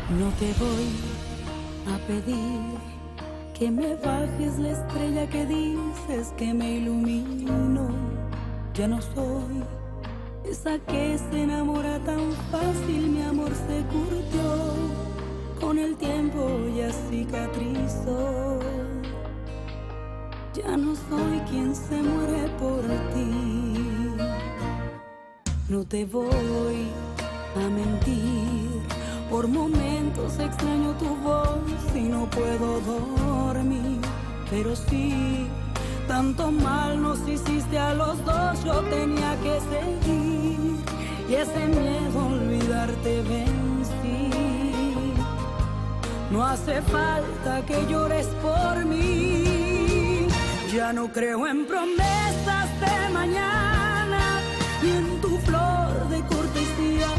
No te voy a pedir que me bajes la estrella que dices que me ilumino. Ya no soy esa que se enamora tan fácil, mi amor se curtió. Con el tiempo ya cicatrizó. Ya no soy quien se muere por ti. No te voy a mentir. Por momentos extraño tu voz y no puedo dormir. Pero sí, tanto mal nos hiciste a los dos, yo tenía que seguir. Y ese miedo a olvidarte vencí. No hace falta que llores por mí. Ya no creo en promesas de mañana, ni en tu flor de cortesía.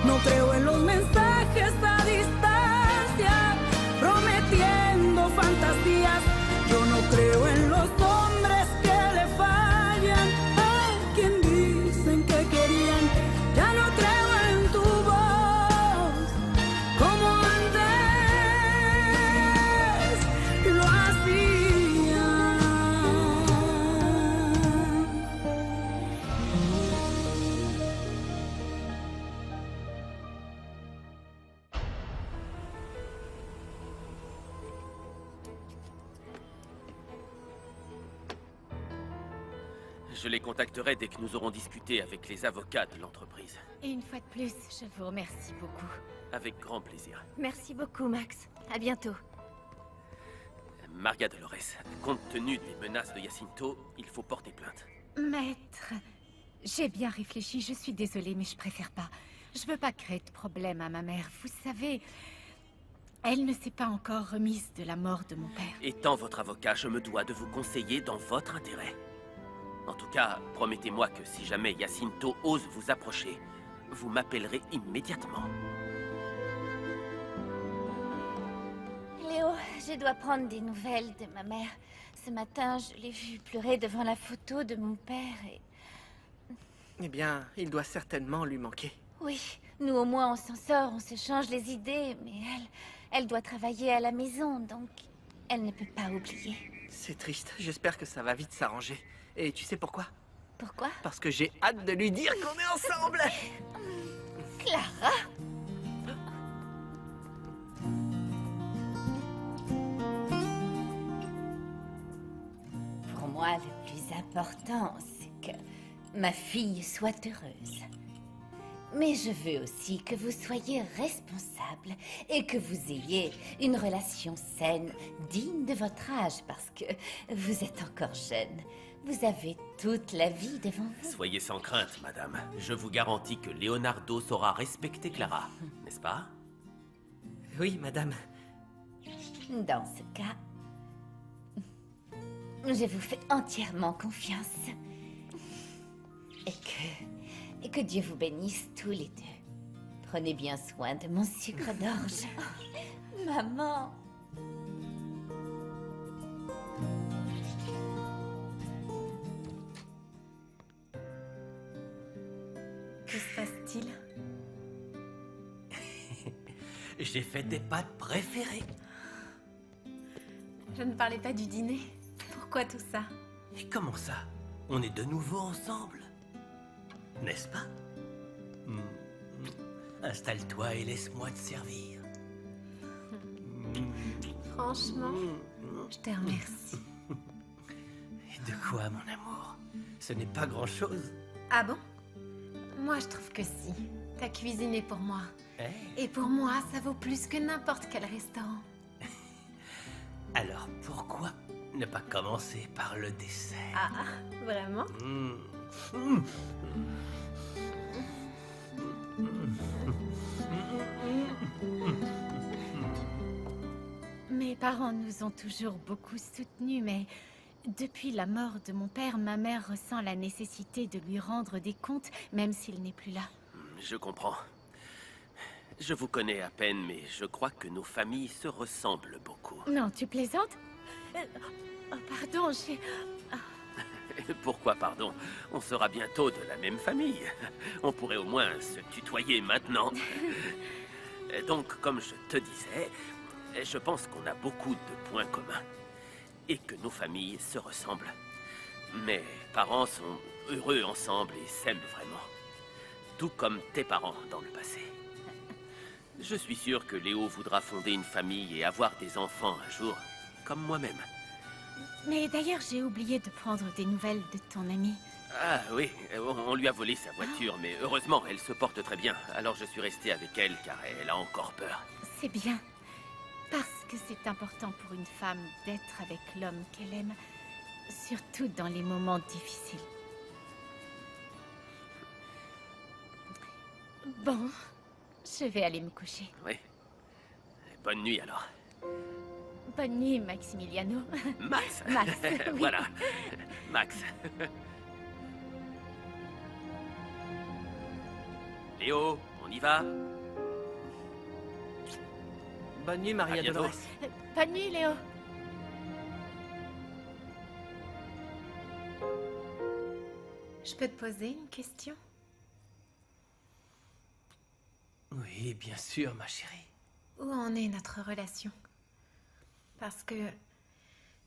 No creo en los mensajes a distancia, prometiendo fantasías. Yo no creo en los hombres que le fallan a quien dicen que querían. Ya no creo en tu voz como antes lo hacía. Je les contacterai dès que nous aurons discuté avec les avocats de l'entreprise. Et une fois de plus, je vous remercie beaucoup. Avec grand plaisir. Merci beaucoup, Max. À bientôt. Maria Dolores, compte tenu des menaces de Jacinto, il faut porter plainte. Maître, j'ai bien réfléchi, je suis désolée, mais je préfère pas. Je veux pas créer de problème à ma mère. Vous savez, elle ne s'est pas encore remise de la mort de mon père. Étant votre avocat, je me dois de vous conseiller dans votre intérêt. En tout cas, promettez-moi que si jamais Jacinto ose vous approcher, vous m'appellerez immédiatement. Léo, je dois prendre des nouvelles de ma mère. Ce matin, je l'ai vue pleurer devant la photo de mon père et... Eh bien, il doit certainement lui manquer. Oui, nous au moins on s'en sort, on se change les idées, mais elle doit travailler à la maison, donc elle ne peut pas oublier. C'est triste, j'espère que ça va vite s'arranger. Et tu sais pourquoi? Pourquoi? Parce que j'ai hâte de lui dire qu'on est ensemble. Clara! Pour moi, le plus important, c'est que ma fille soit heureuse. Mais je veux aussi que vous soyez responsable et que vous ayez une relation saine, digne de votre âge, parce que vous êtes encore jeune. Vous avez toute la vie devant vous. Soyez sans crainte, madame. Je vous garantis que Leonardo saura respecter Clara, n'est-ce pas? Oui, madame. Dans ce cas, je vous fais entièrement confiance. Et que Dieu vous bénisse tous les deux. Prenez bien soin de mon sucre d'orge. Maman. Que se passe-t-il? J'ai fait des pâtes préférées. Je ne parlais pas du dîner. Pourquoi tout ça? Et comment ça? On est de nouveau ensemble, n'est-ce pas? Installe-toi et laisse-moi te servir. Franchement, je te remercie. Et de quoi, mon amour? Ce n'est pas grand-chose. Ah bon? Moi, je trouve que si. T'as cuisiné pour moi. Hey. Et pour moi, ça vaut plus que n'importe quel restaurant. Alors pourquoi ne pas commencer par le dessert? Ah, vraiment? Mes parents nous ont toujours beaucoup soutenus, mais depuis la mort de mon père, ma mère ressent la nécessité de lui rendre des comptes, même s'il n'est plus là. Je comprends. Je vous connais à peine, mais je crois que nos familles se ressemblent beaucoup. Non, tu plaisantes? Oh, pardon, j'ai... Pourquoi, pardon? On sera bientôt de la même famille. On pourrait au moins se tutoyer maintenant. Donc, comme je te disais, je pense qu'on a beaucoup de points communs. Et que nos familles se ressemblent. Mes parents sont heureux ensemble et s'aiment vraiment. Tout comme tes parents dans le passé. Je suis sûr que Léo voudra fonder une famille et avoir des enfants un jour, comme moi-même. Mais d'ailleurs, j'ai oublié de prendre des nouvelles de ton ami. Ah oui, on lui a volé sa voiture, mais heureusement, elle se porte très bien. Alors je suis resté avec elle, car elle a encore peur. C'est bien. Parce que c'est important pour une femme d'être avec l'homme qu'elle aime, surtout dans les moments difficiles. Bon, je vais aller me coucher. Oui. Bonne nuit alors. Bonne nuit, Maximiliano. Max. Max, oui. Voilà. Max. Léo, on y va? Bonne nuit, Maria À bientôt. Dolores. Bonne nuit, Léo. Je peux te poser une question? Oui, bien sûr, ma chérie. Où en est notre relation? Parce que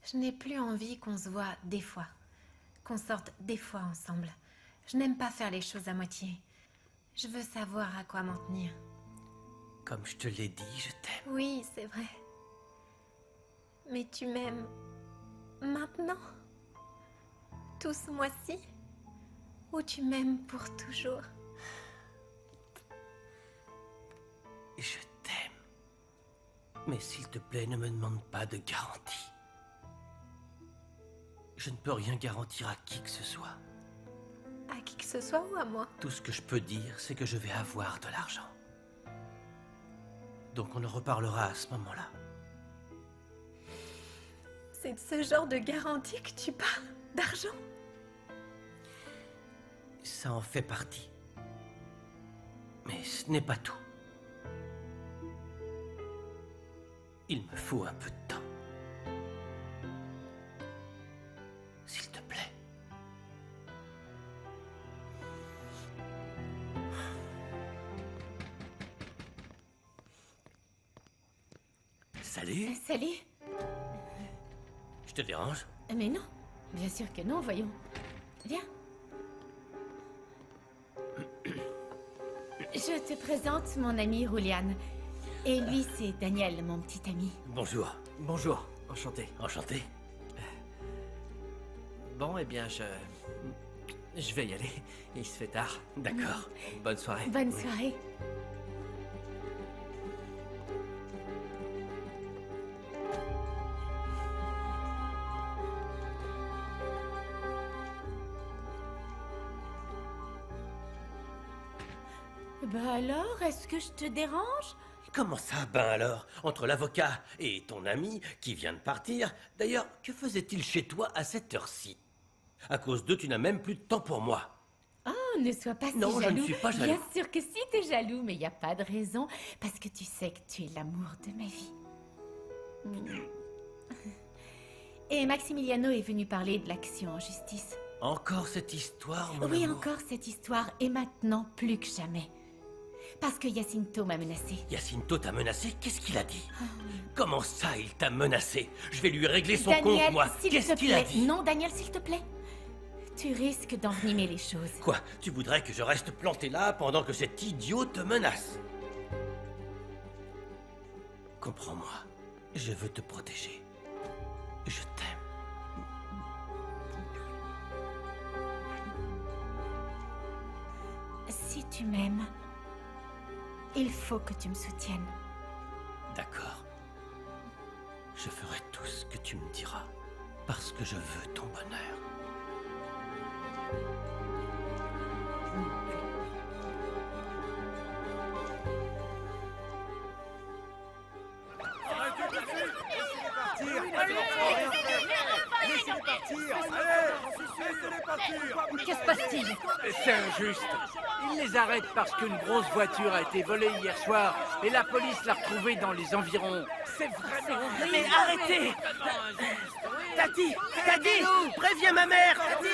je n'ai plus envie qu'on se voit des fois, qu'on sorte des fois ensemble. Je n'aime pas faire les choses à moitié. Je veux savoir à quoi m'en tenir. Comme je te l'ai dit, je t'aime. Oui, c'est vrai. Mais tu m'aimes maintenant? Tout ce mois-ci? Ou tu m'aimes pour toujours? Je t'aime. Mais s'il te plaît, ne me demande pas de garantie. Je ne peux rien garantir à qui que ce soit. À qui que ce soit ou à moi? Tout ce que je peux dire, c'est que je vais avoir de l'argent. Donc on en reparlera à ce moment-là. C'est de ce genre de garantie que tu parles? D'argent? Ça en fait partie. Mais ce n'est pas tout. Il me faut un peu de temps. S'il te plaît. Salut, Salut. je te dérange? Mais non, bien sûr que non, voyons. Viens. Je te présente mon ami Julian. Et lui, c'est Daniel, mon petit ami. Bonjour. Bonjour, enchanté. Enchanté. Bon, eh bien, je vais y aller. Il se fait tard. D'accord. Bonne soirée. Bonne soirée. Bah alors, est-ce que je te dérange? Comment ça, ben alors? Entre l'avocat et ton ami qui vient de partir. D'ailleurs, que faisait-il chez toi à cette heure-ci? À cause d'eux, tu n'as même plus de temps pour moi. Oh, ne sois pas si Non, jaloux. je ne suis pas jaloux. Bien sûr que si, t'es jaloux, mais il n'y a pas de raison, parce que tu sais que tu es l'amour de ma vie. Et Maximiliano est venu parler de l'action en justice. Encore cette histoire, mon Oui, amour. encore cette histoire, et maintenant plus que jamais. Parce que Jacinto m'a menacée. Jacinto t'a menacé? Qu'est-ce qu'il a dit? Comment ça, il t'a menacé? Je vais lui régler son Daniel, compte, moi. s'il Qu'est-ce te qu'il a plaît. dit? Non, Daniel, s'il te plaît. Tu risques d'envenimer les choses. Quoi? Tu voudrais que je reste planté là pendant que cet idiot te menace? Comprends-moi. Je veux te protéger. Je t'aime. Si tu m'aimes, il faut que tu me soutiennes. D'accord. Je ferai tout ce que tu me diras, parce que je veux ton bonheur. Que se passe-t-il? C'est injuste. Ils les arrêtent parce qu'une grosse voiture a été volée hier soir et la police l'a retrouvée dans les environs. C'est vraiment... Mais arrêtez! Tati! Tati! Préviens ma mère! Tati!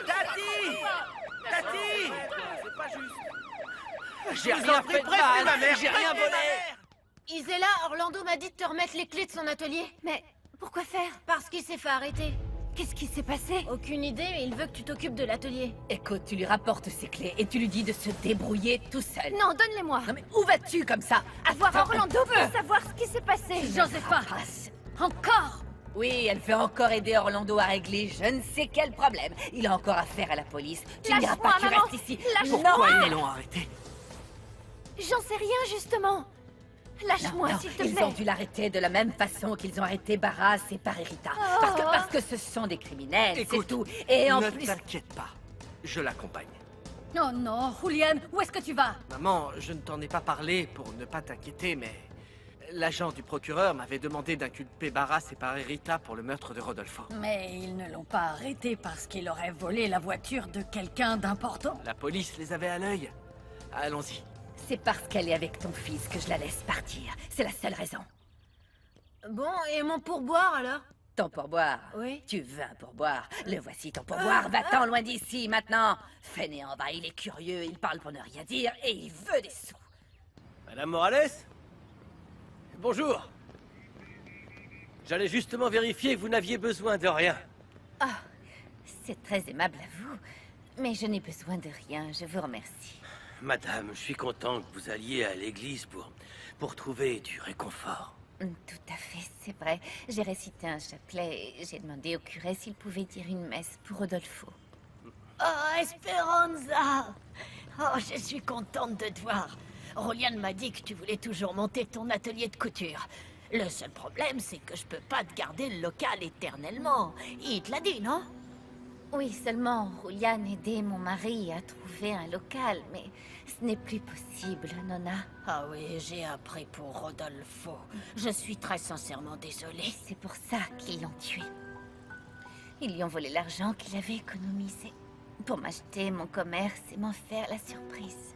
Tati! Tati! C'est pas juste. J'ai rien fait de mal. J'ai rien volé. Isella, Orlando m'a dit de te remettre les clés de son atelier. Mais pourquoi faire? Parce qu'il s'est fait arrêter. Qu'est-ce qui s'est passé? Aucune idée, mais il veut que tu t'occupes de l'atelier. Écoute, tu lui rapportes ses clés et tu lui dis de se débrouiller tout seul. Non, donne-les-moi. Non mais où vas-tu comme ça? Voir Orlando pour savoir ce qui s'est passé. Josepha! Encore. Oui, elle veut encore aider Orlando à régler je ne sais quel problème. Il a encore affaire à la police. Tu n'iras pas, tu maman. restes ici. Pourquoi Non, ils l'ont arrêté? J'en sais rien, justement. Lâche-moi, non, s'il te ils plaît. ont dû l'arrêter de la même façon qu'ils ont arrêté Barras et Parerita. Parce que ce sont des criminels, c'est Écoute, tout. Et en ne plus... t'inquiète pas. Je l'accompagne. Oh non, Julian, où est-ce que tu vas? Maman, je ne t'en ai pas parlé pour ne pas t'inquiéter, mais... L'agent du procureur m'avait demandé d'inculper Barras et Parerita pour le meurtre de Rodolfo. Mais ils ne l'ont pas arrêté parce qu'il aurait volé la voiture de quelqu'un d'important. La police les avait à l'œil. Allons-y. C'est parce qu'elle est avec ton fils que je la laisse partir. C'est la seule raison. Bon, et mon pourboire alors? Ton pourboire? Oui. Tu veux un pourboire? Le voici ton pourboire. Va-t'en loin d'ici maintenant. Fainéant, va, il est curieux, il parle pour ne rien dire et il veut des sous. Madame Morales? Bonjour. J'allais justement vérifier que vous n'aviez besoin de rien. Ah, c'est très aimable à vous. Mais je n'ai besoin de rien, je vous remercie. Madame, je suis content que vous alliez à l'église pour trouver du réconfort. Tout à fait, c'est vrai. J'ai récité un chapelet et j'ai demandé au curé s'il pouvait dire une messe pour Rodolfo. Oh, Esperanza! Oh, je suis contente de te voir. Roliane m'a dit que tu voulais toujours monter ton atelier de couture. Le seul problème, c'est que je peux pas te garder le local éternellement. Il te l'a dit, non? Oui, seulement Julian aidait mon mari à trouver un local, mais ce n'est plus possible, Nona. Ah oui, j'ai appris pour Rodolfo. Je suis très sincèrement désolée. C'est pour ça qu'ils l'ont tué. Ils lui ont volé l'argent qu'il avait économisé pour m'acheter mon commerce et m'en faire la surprise.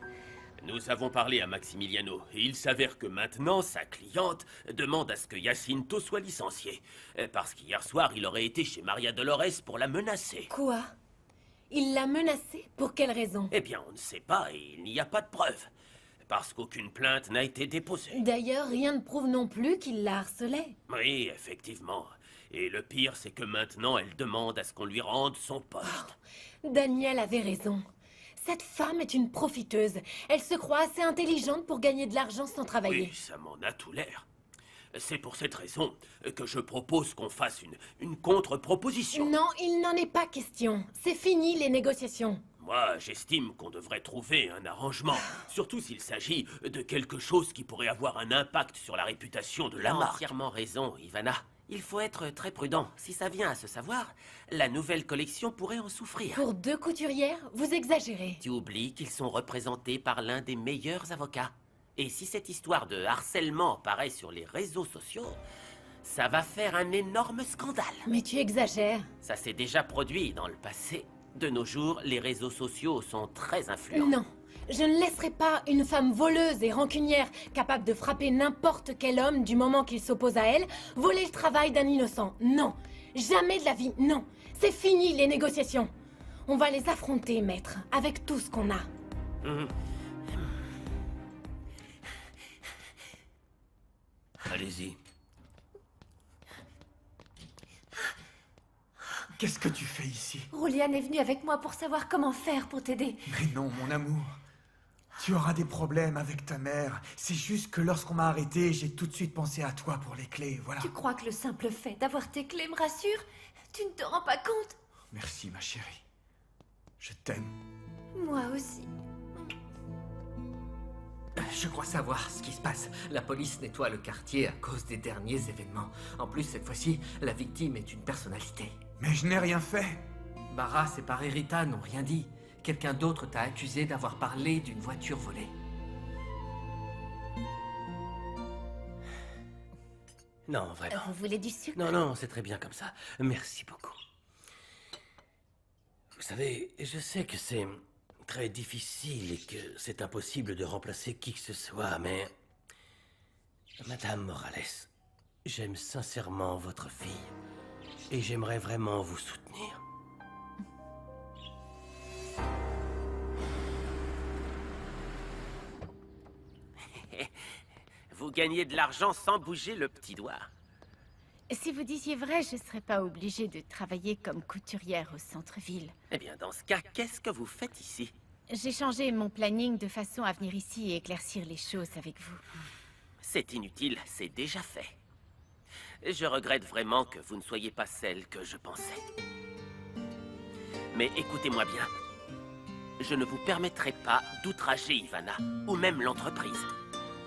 Nous avons parlé à Maximiliano, et il s'avère que maintenant, sa cliente demande à ce que Jacinto soit licencié. Parce qu'hier soir, il aurait été chez Maria Dolores pour la menacer. Quoi? Il l'a menacée? Pour quelle raison? Eh bien, on ne sait pas, et il n'y a pas de preuves. Parce qu'aucune plainte n'a été déposée. D'ailleurs, rien ne prouve non plus qu'il la harcelait. Oui, effectivement. Et le pire, c'est que maintenant, elle demande à ce qu'on lui rende son poste. Daniel avait raison. Cette femme est une profiteuse. Elle se croit assez intelligente pour gagner de l'argent sans travailler. Oui, ça m'en a tout l'air. C'est pour cette raison que je propose qu'on fasse une contre-proposition. Non, il n'en est pas question. C'est fini les négociations. Moi, j'estime qu'on devrait trouver un arrangement. Surtout s'il s'agit de quelque chose qui pourrait avoir un impact sur la réputation de la marque. Entièrement raison, Ivana. Il faut être très prudent. Si ça vient à se savoir, la nouvelle collection pourrait en souffrir. Pour 2 couturières, vous exagérez. Tu oublies qu'ils sont représentés par l'un des meilleurs avocats. Et si cette histoire de harcèlement paraît sur les réseaux sociaux, ça va faire un énorme scandale. Mais tu exagères. Ça s'est déjà produit dans le passé. De nos jours, les réseaux sociaux sont très influents. Non, je ne laisserai pas une femme voleuse et rancunière, capable de frapper n'importe quel homme du moment qu'il s'oppose à elle, voler le travail d'un innocent. Non, jamais de la vie, non. C'est fini les négociations. On va les affronter, maître, avec tout ce qu'on a. Allez-y. Qu'est-ce que tu fais ici? Roliane est venue avec moi pour savoir comment faire pour t'aider. Mais non, mon amour. Tu auras des problèmes avec ta mère. C'est juste que lorsqu'on m'a arrêté, j'ai tout de suite pensé à toi pour les clés, voilà. Tu crois que le simple fait d'avoir tes clés me rassure? Tu ne te rends pas compte? Merci, ma chérie. Je t'aime. Moi aussi. Je crois savoir ce qui se passe. La police nettoie le quartier à cause des derniers événements. En plus, cette fois-ci, la victime est une personnalité. Mais je n'ai rien fait. Barras et Parerita n'ont rien dit. Quelqu'un d'autre t'a accusé d'avoir parlé d'une voiture volée. Non, vraiment. Vous voulez du sucre? Non, c'est très bien comme ça. Merci beaucoup. Vous savez, je sais que c'est très difficile et que c'est impossible de remplacer qui que ce soit, mais... Madame Morales, j'aime sincèrement votre fille. Et j'aimerais vraiment vous soutenir. gagnez de l'argent sans bouger le petit doigt. Si vous disiez vrai, je serais pas obligée de travailler comme couturière au centre-ville. Eh bien, dans ce cas, qu'est-ce que vous faites ici? J'ai changé mon planning de façon à venir ici et éclaircir les choses avec vous. C'est inutile, c'est déjà fait. Je regrette vraiment que vous ne soyez pas celle que je pensais. Mais écoutez-moi bien. Je ne vous permettrai pas d'outrager Ivana, ou même l'entreprise.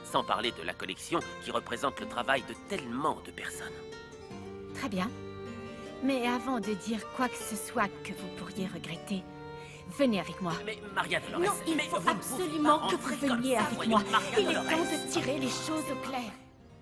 Sans parler de la collection qui représente le travail de tellement de personnes. Très bien. Mais avant de dire quoi que ce soit que vous pourriez regretter, venez avec moi. Mais Maria Dolores... Non, il faut absolument que vous veniez avec moi. Il est temps de tirer les choses au clair.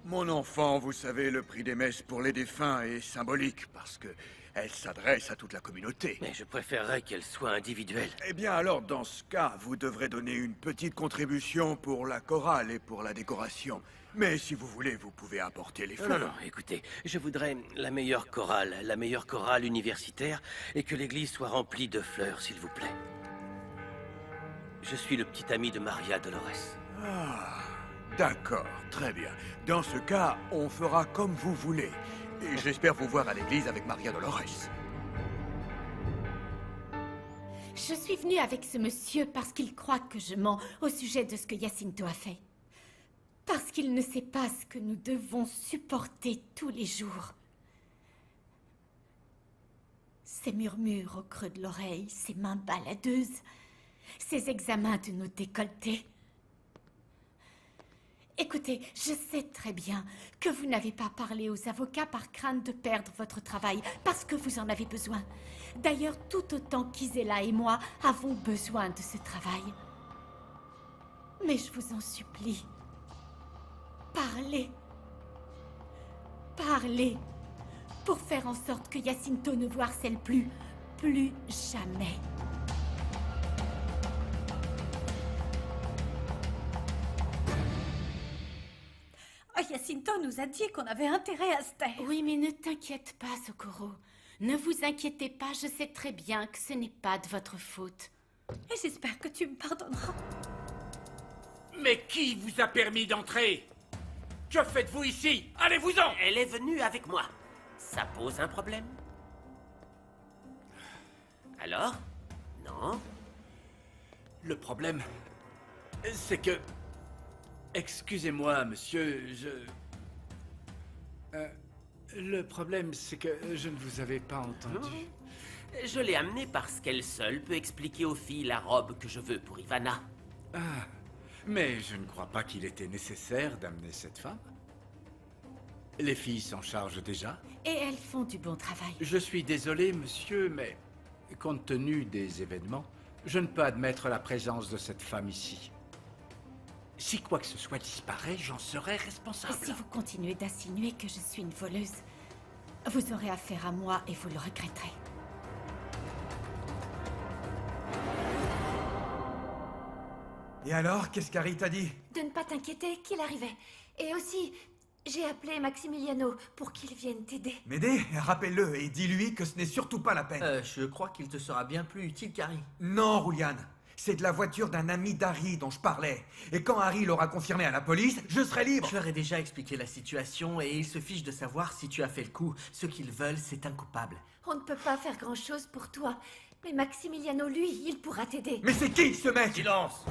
Mon enfant, vous savez, le prix des messes pour les défunts est symbolique parce que elle s'adresse à toute la communauté. Mais je préférerais qu'elle soit individuelle. Eh bien alors, dans ce cas, vous devrez donner une petite contribution pour la chorale et pour la décoration. Mais si vous voulez, vous pouvez apporter les fleurs. Non, écoutez, je voudrais la meilleure chorale universitaire, et que l'église soit remplie de fleurs, s'il vous plaît. Je suis le petit ami de Maria Dolores. Ah, d'accord, très bien. Dans ce cas, on fera comme vous voulez. Et j'espère vous voir à l'église avec Maria Dolores. Je suis venue avec ce monsieur parce qu'il croit que je mens au sujet de ce que Jacinto a fait. Parce qu'il ne sait pas ce que nous devons supporter tous les jours. Ces murmures au creux de l'oreille, ces mains baladeuses, ces examens de nos décolletés. Écoutez, je sais très bien que vous n'avez pas parlé aux avocats par crainte de perdre votre travail, parce que vous en avez besoin. D'ailleurs, tout autant qu'Isela et moi avons besoin de ce travail. Mais je vous en supplie, parlez. Parlez, pour faire en sorte que Jacinto ne vous harcèle plus jamais. Oh, Jacinto nous a dit qu'on avait intérêt à se taire. Oui, mais ne t'inquiète pas, Socorro. Ne vous inquiétez pas, je sais très bien que ce n'est pas de votre faute. Et j'espère que tu me pardonneras. Mais qui vous a permis d'entrer? Que faites-vous ici? Allez-vous-en! Elle est venue avec moi. Ça pose un problème? Alors? Non? Le problème, c'est que... Excusez-moi, monsieur, le problème, c'est que je ne vous avais pas entendu. Je l'ai amenée parce qu'elle seule peut expliquer aux filles la robe que je veux pour Ivana. Ah, mais je ne crois pas qu'il était nécessaire d'amener cette femme. Les filles s'en chargent déjà. Et elles font du bon travail. Je suis désolé, monsieur, mais compte tenu des événements, je ne peux admettre la présence de cette femme ici. Si quoi que ce soit disparaît, j'en serai responsable. Et si vous continuez d'insinuer que je suis une voleuse, vous aurez affaire à moi et vous le regretterez. Et alors, qu'est-ce qu'Harry t'a dit? De ne pas t'inquiéter, qu'il arrivait. Et aussi, j'ai appelé Maximiliano pour qu'il vienne t'aider. M'aider? Rappelle-le et dis-lui que ce n'est surtout pas la peine. Je crois qu'il te sera bien plus utile qu'Harry. Non, Roulian. C'est de la voiture d'un ami d'Harry dont je parlais. Et quand Harry l'aura confirmé à la police, je serai libre. Je leur ai déjà expliqué la situation et ils se fichent de savoir si tu as fait le coup. Ce qu'ils veulent, c'est un coupable. On ne peut pas faire grand-chose pour toi. Mais Maximiliano, lui, il pourra t'aider. Mais c'est qui, ce mec? Silence!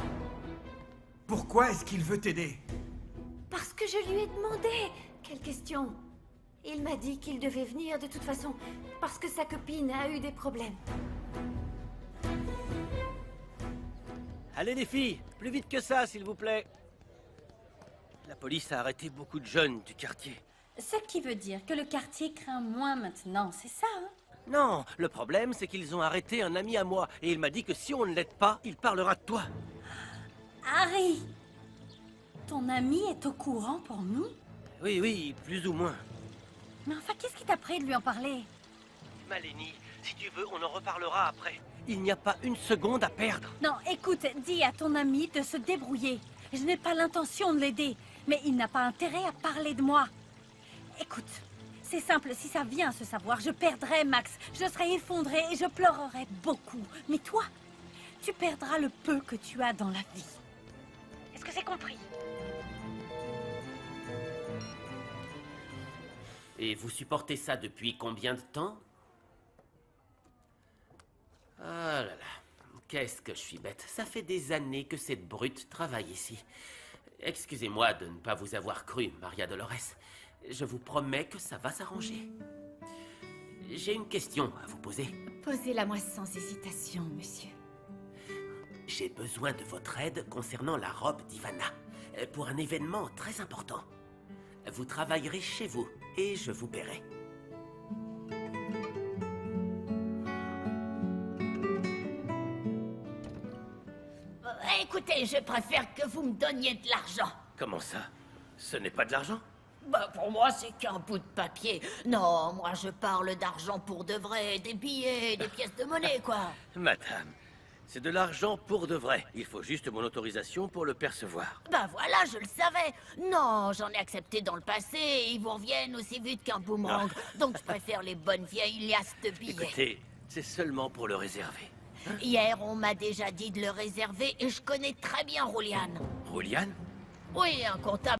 Pourquoi est-ce qu'il veut t'aider? Parce que je lui ai demandé. Quelle question? Il m'a dit qu'il devait venir de toute façon, parce que sa copine a eu des problèmes. Allez les filles, plus vite que ça, s'il vous plaît. La police a arrêté beaucoup de jeunes du quartier. Ce qui veut dire que le quartier craint moins maintenant, c'est ça, hein? Non, le problème, c'est qu'ils ont arrêté un ami à moi. Et il m'a dit que si on ne l'aide pas, il parlera de toi. Harry! Ton ami est au courant pour nous? Oui, plus ou moins. Mais enfin, qu'est-ce qui t'a pris de lui en parler? Maleni, si tu veux, on en reparlera après. Il n'y a pas une seconde à perdre. Non, écoute, dis à ton ami de se débrouiller. Je n'ai pas l'intention de l'aider, mais il n'a pas intérêt à parler de moi. Écoute, c'est simple, si ça vient à se savoir, je perdrai Max. Je serai effondrée et je pleurerai beaucoup. Mais toi, tu perdras le peu que tu as dans la vie. Est-ce que c'est compris? Et vous supportez ça depuis combien de temps? Ah là là, qu'est-ce que je suis bête. Ça fait des années que cette brute travaille ici. Excusez-moi de ne pas vous avoir cru, Maria Dolores. Je vous promets que ça va s'arranger. J'ai une question à vous poser. Posez-la-moi sans hésitation, monsieur. J'ai besoin de votre aide concernant la robe d'Ivana, pour un événement très important. Vous travaillerez chez vous, et je vous paierai. Écoutez, je préfère que vous me donniez de l'argent. Comment ça? Ce n'est pas de l'argent? Bah, pour moi, c'est qu'un bout de papier. Non, moi, je parle d'argent pour de vrai, des billets, des pièces de monnaie, quoi. Madame, c'est de l'argent pour de vrai. Il faut juste mon autorisation pour le percevoir. Bah voilà, je le savais. Non, j'en ai accepté dans le passé et ils vous reviennent aussi vite qu'un boomerang. Donc je préfère les bonnes vieilles liasses de billets. Écoutez, c'est seulement pour le réserver. Hier, on m'a déjà dit de le réserver et je connais très bien Rouliane. Rouliane? Oui, un comptable.